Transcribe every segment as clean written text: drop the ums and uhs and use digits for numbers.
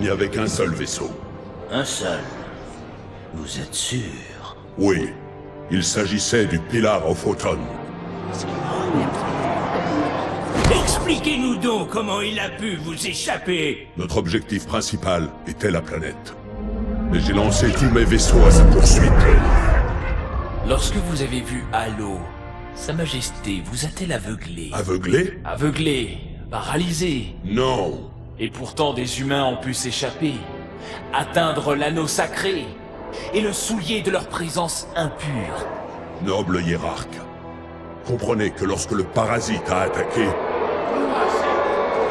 n'y avait qu'un seul vaisseau. Un seul. Vous êtes sûr? Oui, il s'agissait du Pillar of Autumn. Expliquez-nous donc comment il a pu vous échapper. Notre objectif principal était la planète. Mais j'ai lancé tous mes vaisseaux à sa poursuite. Lorsque vous avez vu Halo, Sa Majesté vous a-t-elle aveuglé? Aveuglé? Aveuglé, paralysé. Non. Et pourtant des humains ont pu s'échapper, atteindre l'anneau sacré, et le souiller de leur présence impure. Noble hiérarque, comprenez que lorsque le parasite a attaqué...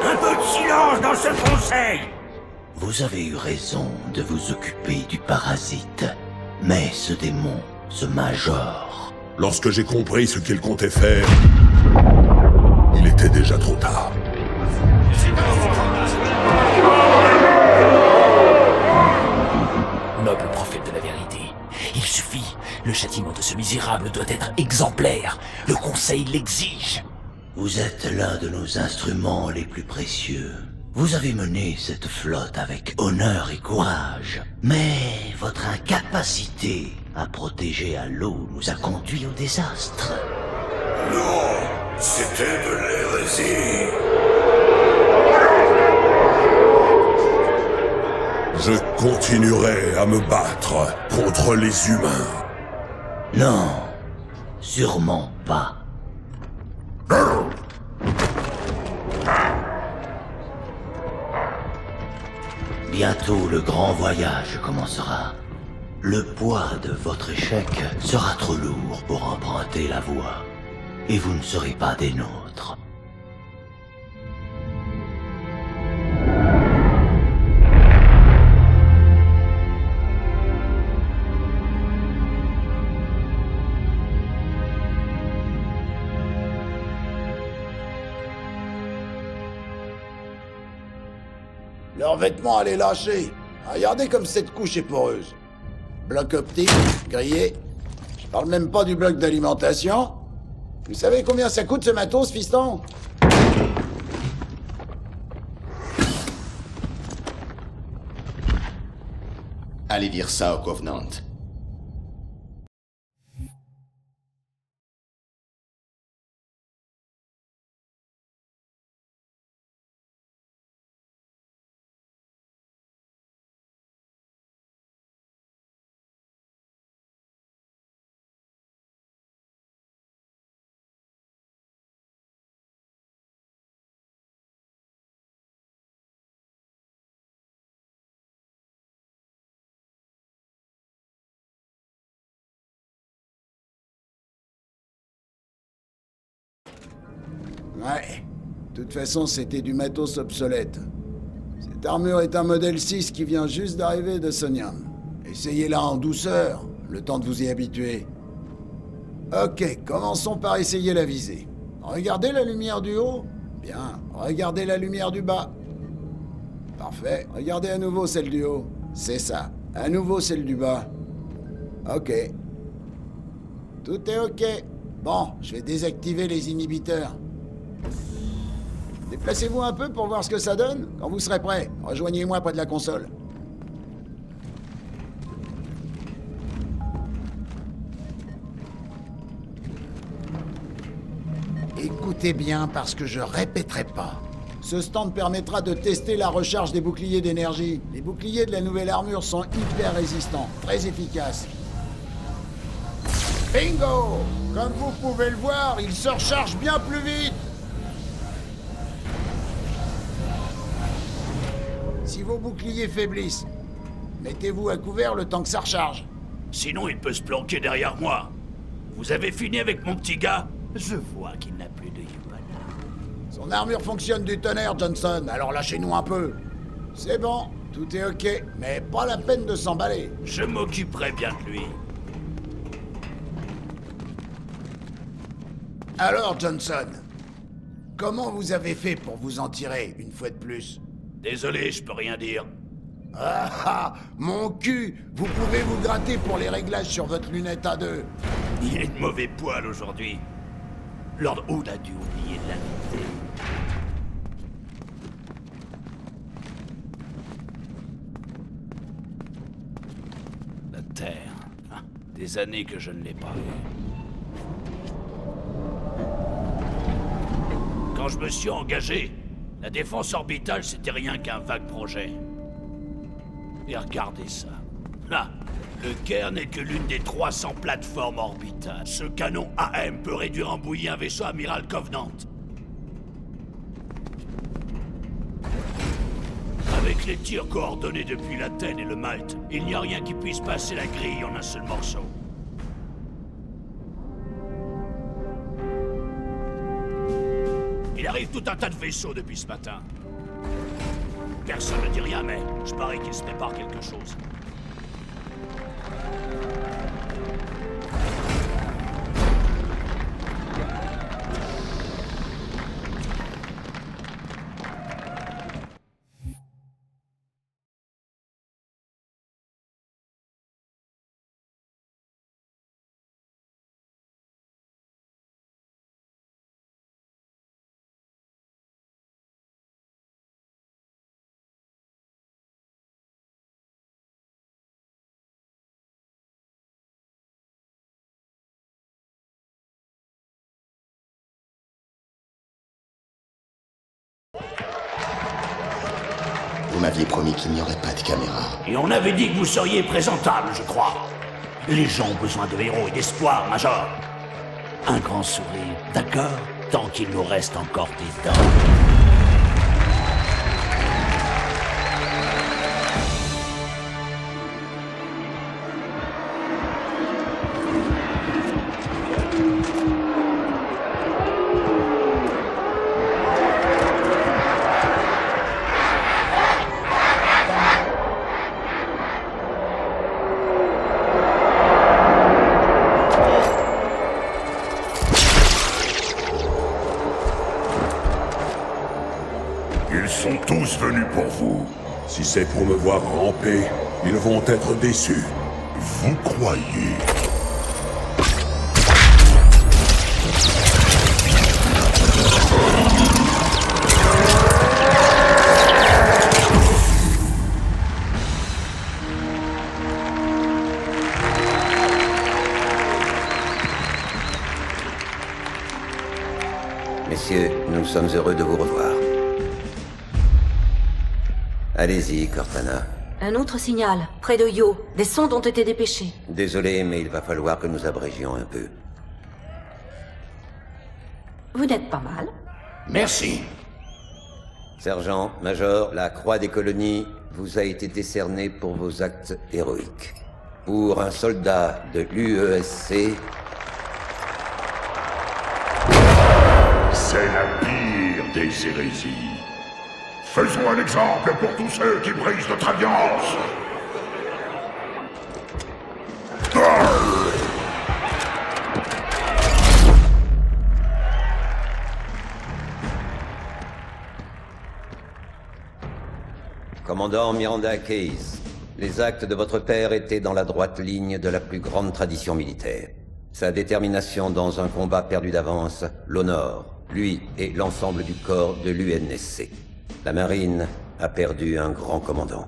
Un peu de silence dans ce conseil! Vous avez eu raison de vous occuper du parasite. Mais ce démon, ce major... Lorsque j'ai compris ce qu'il comptait faire, il était déjà trop tard. Noble prophète de la vérité, il suffit. Le châtiment de ce misérable doit être exemplaire. Le Conseil l'exige. Vous êtes l'un de nos instruments les plus précieux. Vous avez mené cette flotte avec honneur et courage. Mais votre incapacité à protéger Halo nous a conduits au désastre. Non, c'était de l'hérésie. Je continuerai à me battre contre les humains. Non, sûrement pas. Bientôt le grand voyage commencera. Le poids de votre échec sera trop lourd pour emprunter la voie. Et vous ne serez pas des nôtres. Leurs vêtements allaient lâcher. Regardez comme cette couche est poreuse. Bloc optique, grillé. Je parle même pas du bloc d'alimentation. Vous savez combien ça coûte ce matos, fiston? Allez dire ça au Covenant. Ouais. De toute façon, c'était du matos obsolète. Cette armure est un modèle 6 qui vient juste d'arriver de Sonium. Essayez-la en douceur, le temps de vous y habituer. Ok, commençons par essayer la visée. Regardez la lumière du haut. Bien, regardez la lumière du bas. Parfait, regardez à nouveau celle du haut. C'est ça, à nouveau celle du bas. Ok. Tout est ok. Bon, je vais désactiver les inhibiteurs. Déplacez-vous un peu pour voir ce que ça donne. Quand vous serez prêt, rejoignez-moi près de la console. Écoutez bien parce que je répéterai pas. Ce stand permettra de tester la recharge des boucliers d'énergie. Les boucliers de la nouvelle armure sont hyper résistants, très efficaces. Bingo! Comme vous pouvez le voir, il se recharge bien plus vite. Si vos boucliers faiblissent, mettez-vous à couvert le temps que ça recharge. Sinon, il peut se planquer derrière moi. Vous avez fini avec mon petit gars? Je vois qu'il n'a plus de Yupana. Son armure fonctionne du tonnerre, Johnson, alors lâchez-nous un peu. C'est bon, tout est ok, mais pas la peine de s'emballer. Je m'occuperai bien de lui. Alors, Johnson, comment vous avez fait pour vous en tirer, une fois de plus? Désolé, je peux rien dire. Ah ah, mon cul! Vous pouvez vous gratter pour les réglages sur votre lunette A2. Il y a une mauvaise poêle aujourd'hui. Lord Hood a dû oublier de l'inviter. des années que je ne l'ai pas eu. Quand je me suis engagé, la défense orbitale, c'était rien qu'un vague projet. Et regardez ça. Là, le Caire n'est que l'une des 300 plateformes orbitales. Ce canon AM peut réduire en bouillie un vaisseau amiral Covenant. Avec les tirs coordonnés depuis l'Athènes et le Malte, il n'y a rien qui puisse passer la grille en un seul morceau. Il arrive tout un tas de vaisseaux depuis ce matin. Personne ne dit rien, mais je parie qu'il se prépare quelque chose. Vous m'aviez promis qu'il n'y aurait pas de caméra. Et on avait dit que vous seriez présentable, je crois. Les gens ont besoin de héros et d'espoir, Major. Un grand sourire, d'accord? Tant qu'il nous reste encore des dents. Ils sont tous venus pour vous. Si c'est pour me voir ramper, ils vont être déçus. Vous croyez? Messieurs, nous sommes heureux de vous revoir. Allez-y, Cortana. Un autre signal, près de Yo. Des sondes ont été dépêchées. Désolé, mais il va falloir que nous abrégions un peu. Vous n'êtes pas mal. Merci. Sergent, Major, la Croix des colonies vous a été décernée pour vos actes héroïques. Pour un soldat de l'UESC... C'est la pire des hérésies. Faisons un exemple pour tous ceux qui brisent notre alliance. Commandant Miranda Case, les actes de votre père étaient dans la droite ligne de la plus grande tradition militaire. Sa détermination dans un combat perdu d'avance l'honore, lui et l'ensemble du corps de l'UNSC. La marine a perdu un grand commandant.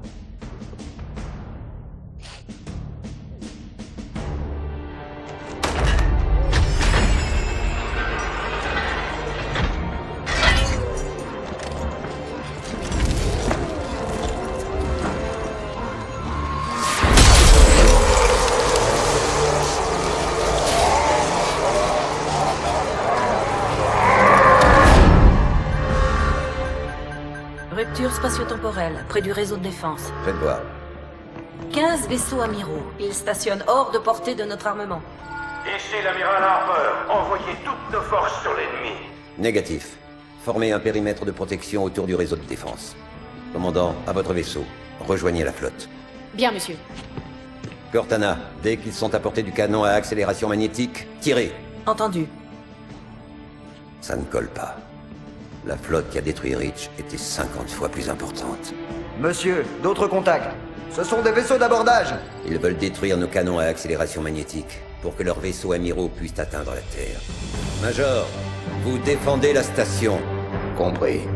Rupture spatio-temporelle, près du réseau de défense. Faites voir. 15 vaisseaux amiraux. Ils stationnent hors de portée de notre armement. Ici l'amiral Harper. Envoyez toutes nos forces sur l'ennemi. Négatif. Formez un périmètre de protection autour du réseau de défense. Commandant, à votre vaisseau. Rejoignez la flotte. Bien, monsieur. Cortana, dès qu'ils sont à portée du canon à accélération magnétique, tirez. Entendu. Ça ne colle pas. La flotte qui a détruit Reach était 50 fois plus importante. Monsieur, d'autres contacts. Ce sont des vaisseaux d'abordage. Ils veulent détruire nos canons à accélération magnétique pour que leurs vaisseaux amiraux puissent atteindre la Terre. Major, vous défendez la station. Compris.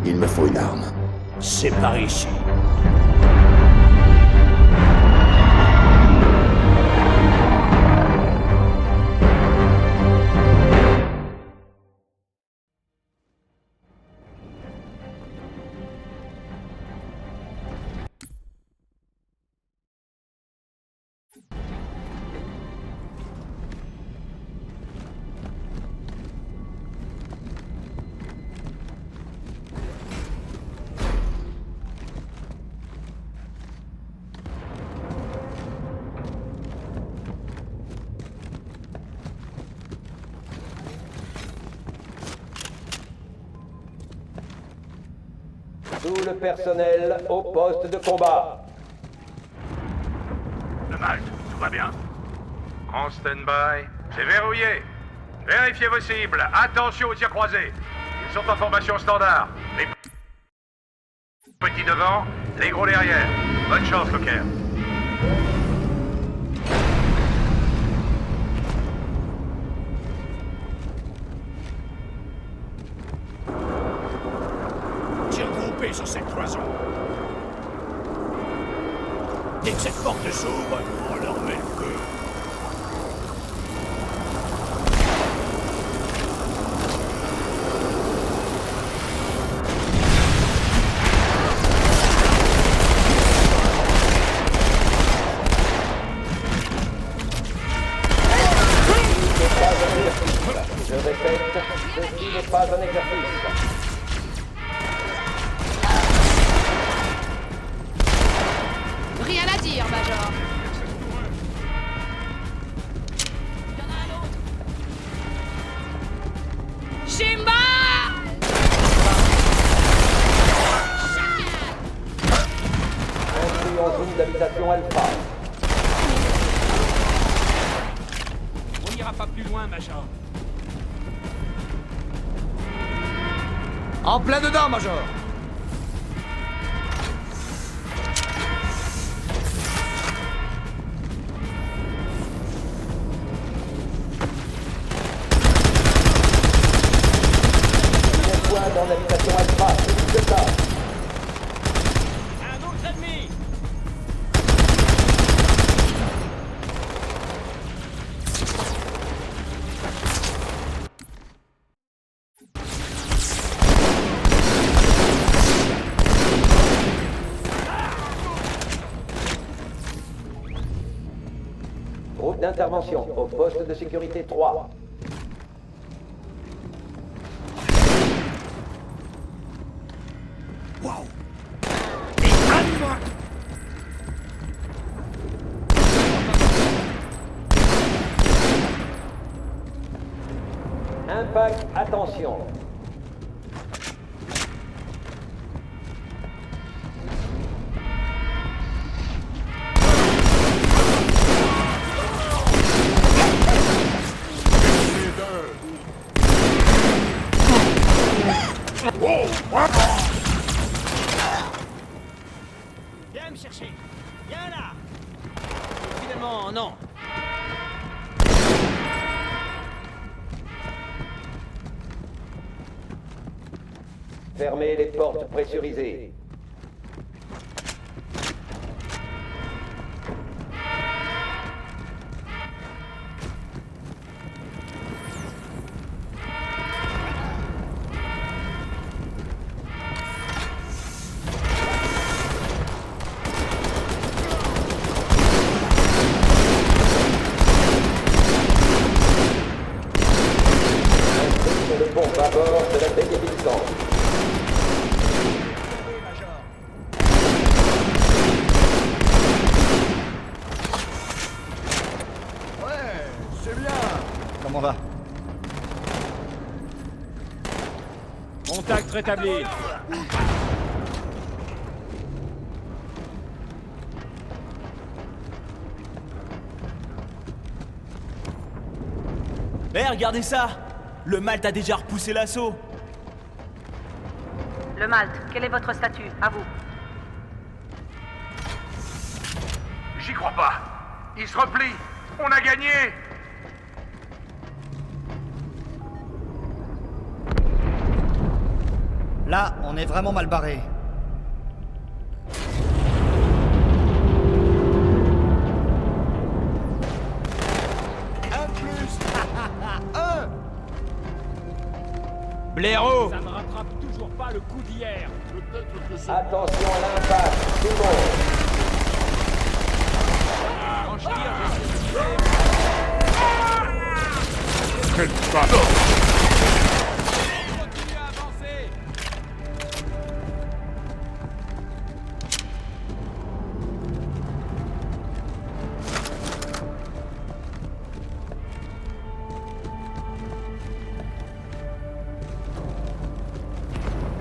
Il me faut une arme. C'est par ici. Tout le personnel au poste de combat. Le Malte, tout va bien? En stand-by. C'est verrouillé. Vérifiez vos cibles. Attention aux tirs croisés. Ils sont en formation standard. Les petits devant, les gros derrière. Bonne chance, Locker. Tir groupé sur cette cloison. Dès que cette porte s'ouvre, on leur met le feu. Je répète, ceci n'est pas un exercice. Rien à dire, Major. Shimba! Entrée en zone d'habitation Alpha. On n'ira pas plus loin, Major. En plein dedans, Major. Point dans l'habitation Alpha, c'est vite que ça. Un autre ennemi! Groupe d'intervention au poste de sécurité 3. Impact, attention. Viens me chercher. Viens là. Finalement, non. Fermez les portes pressurisées. Sur le pont à bord de la baie des Pélicans. Comment va? Contact rétabli. Regardez ça! Le Malte a déjà repoussé l'assaut! Le Malte, quel est votre statut? À vous. J'y crois pas. Ils se replient. On a gagné. Là, on est vraiment mal barré. Blaireau! Ça me rattrape toujours pas le coup d'hier. Attention à l'impact, tout le monde. Quand je tire, Quel bâtard! continue à avancer.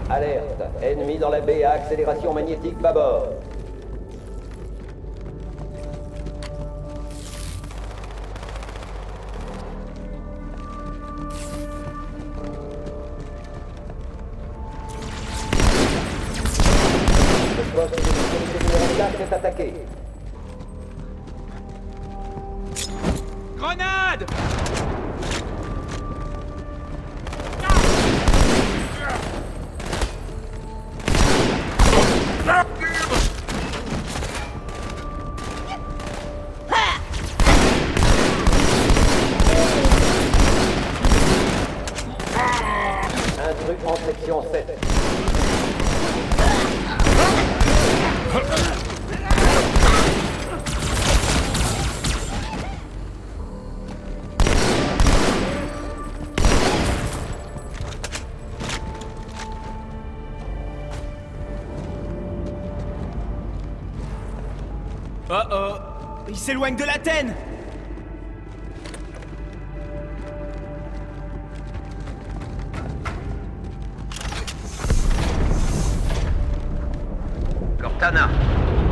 Alerte. Ennemi dans la baie à accélération magnétique bâbord. Le poste de sécurité numéro 4 est attaqué. Grenade! Intrus en section 7. Oh oh! Il s'éloigne de l'Athènes! Cortana,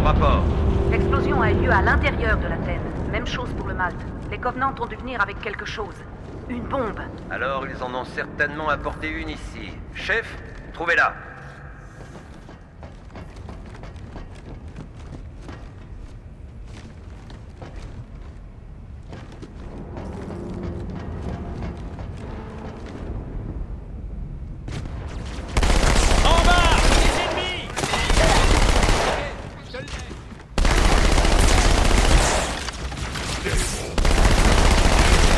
au rapport. L'explosion a eu lieu à l'intérieur de l'Athènes. Même chose pour le Malte. Les Covenants ont dû venir avec quelque chose. Une bombe. Alors ils en ont certainement apporté une ici. Chef, trouvez-la. En bas! Les ennemis! Je l'ai!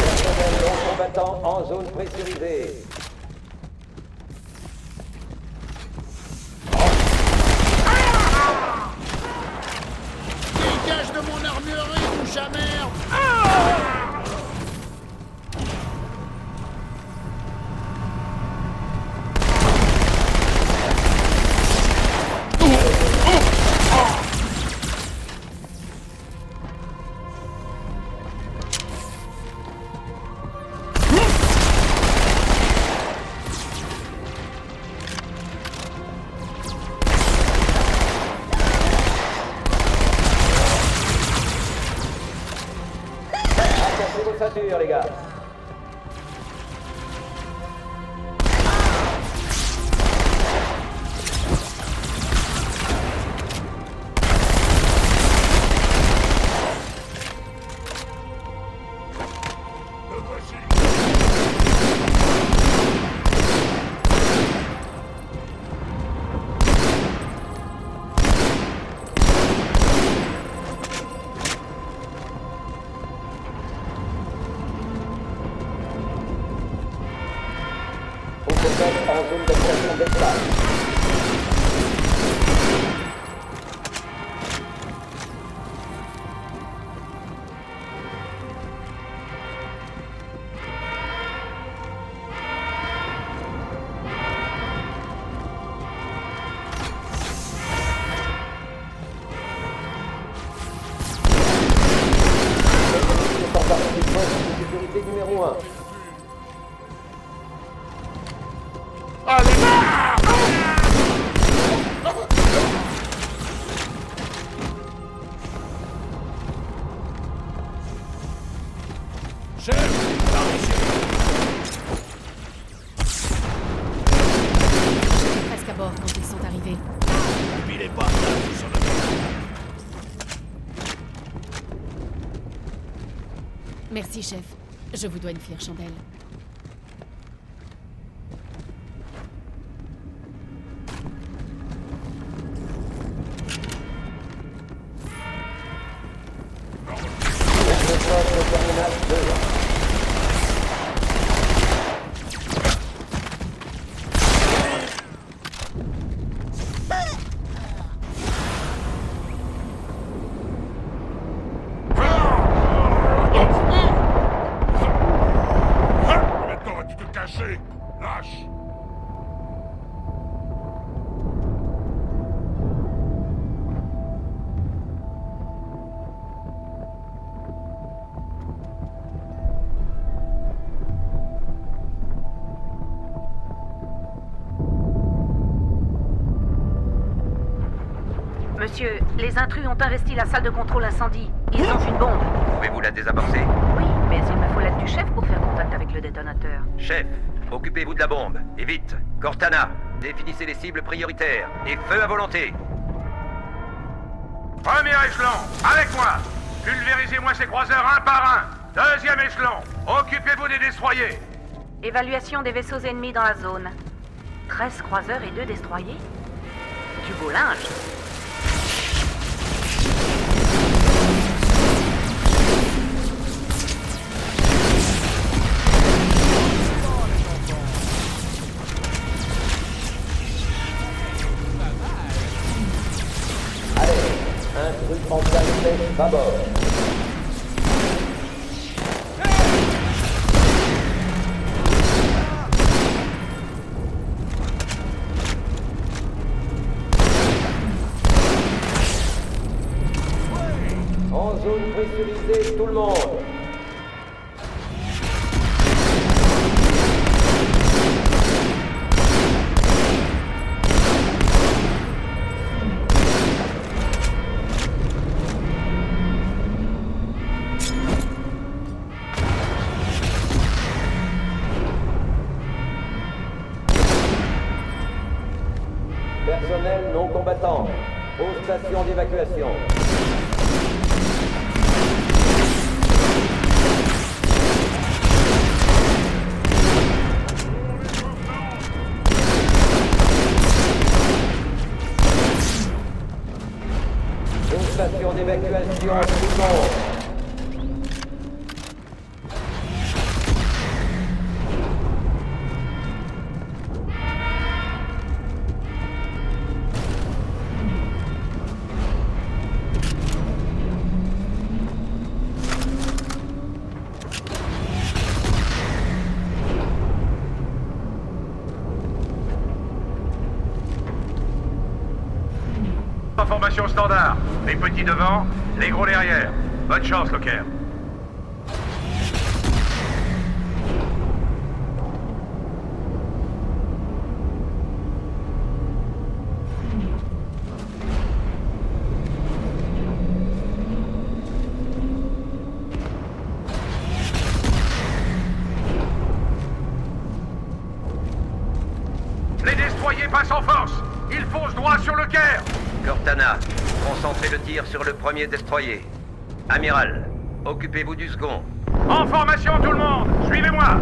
Personnel non combattant en zone pressurisée. Dégage de mon armurerie, bouche à merde! Attachez vos ceintures, les gars. En zone d'opération d'espace. Les porte-parole du poste de sécurité numéro 1. Chef, par ici. J'étais presque à bord quand ils sont arrivés. N'oubliez pas, là, sur le Merci, chef. Je vous dois une fière chandelle. Terminal 2. Maintenant, vas-tu te cacher? Lâche! Monsieur, les intrus ont investi la salle de contrôle incendie. Ils ont une bombe. Pouvez-vous la désamorcer? Oui, mais il me faut l'aide du chef pour faire contact avec le détonateur. Chef, occupez-vous de la bombe. Et vite. Cortana, définissez les cibles prioritaires. Et feu à volonté. Premier échelon, avec moi. Pulvérisez-moi ces croiseurs un par un. Deuxième échelon, occupez-vous des destroyers. Évaluation des vaisseaux ennemis dans la zone. 13 croiseurs et 2 destroyers? Du beau linge. Intrus en plein tête, bâbord. En zone pressurisée, tout le monde. Personnel non combattant, aux stations d'évacuation. Aux stations d'évacuation, tout le monde. Formation standard. Les petits devant, les gros derrière. Bonne chance, Locker. Les destroyers passent en force. Ils foncent droit sur le Caire. Cortana, concentrez le tir sur le premier destroyer. Amiral, occupez-vous du second. En formation, tout le monde. Suivez-moi.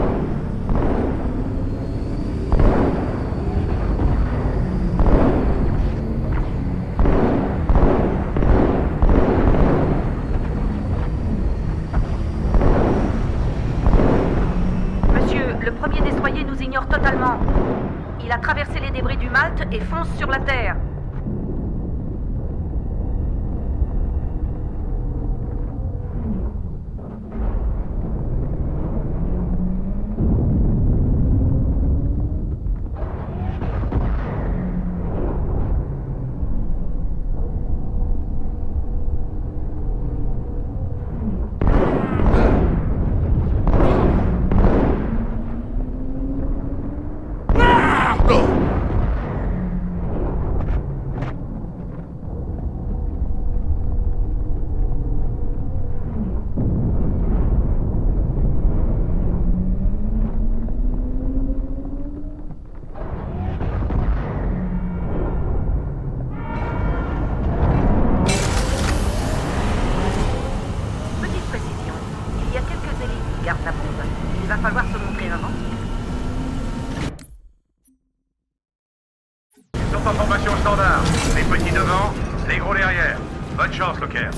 Monsieur, le premier destroyer nous ignore totalement. Il a traversé les débris du Malte et fonce sur la Terre. Il va falloir se montrer avant. Ils sont en formation standard. Les petits devant, les gros derrière. Bonne chance, Locker.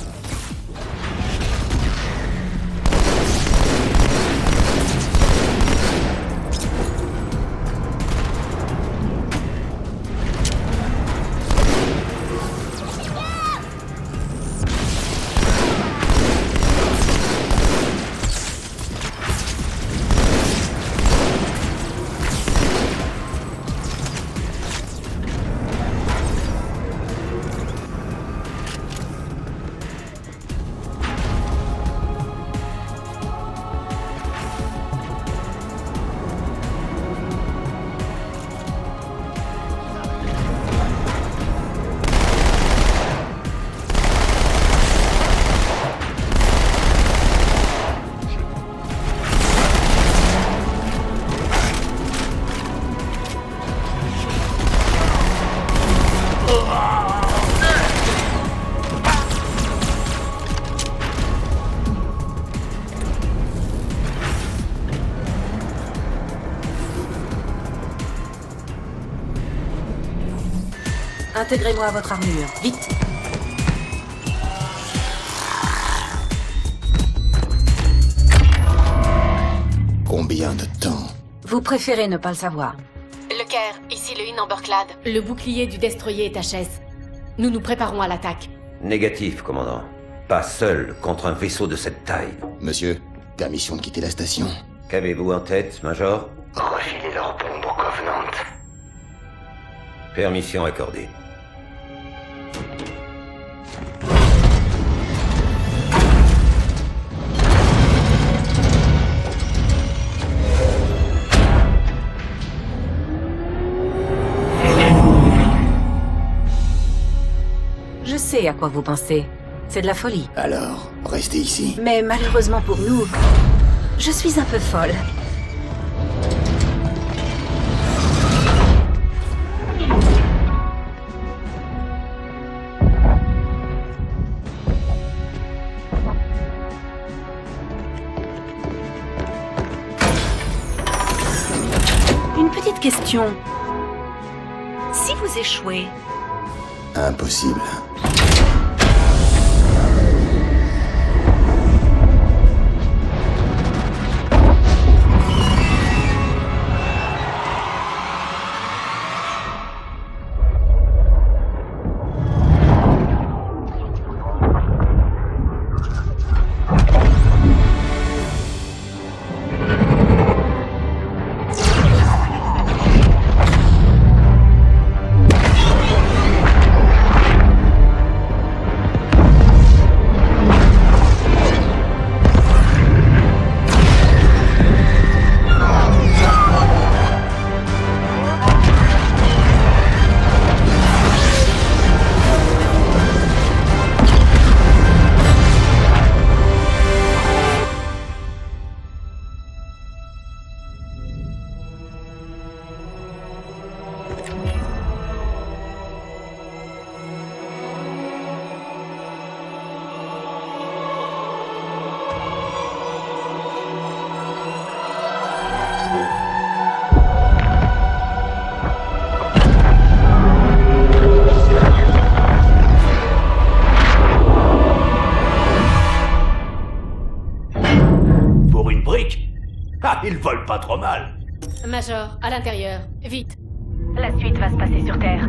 Intégrez-moi à votre armure, vite. Combien de temps? Vous préférez ne pas le savoir. Le Caire, ici le Amberclad. Le bouclier du destroyer est HS. Nous nous préparons à l'attaque. Négatif, commandant. Pas seul contre un vaisseau de cette taille. Monsieur, permission de quitter la station. Qu'avez-vous en tête, Major? Refiler leur bombe au Covenant. Permission accordée. Je sais à quoi vous pensez. C'est de la folie. Alors, restez ici. Mais malheureusement pour nous, je suis un peu folle. Une petite question. Si vous échouez, Impossible. Pour une brique? Ah, ils volent pas trop mal. Major, à l'intérieur, vite. la suite va se passer sur Terre.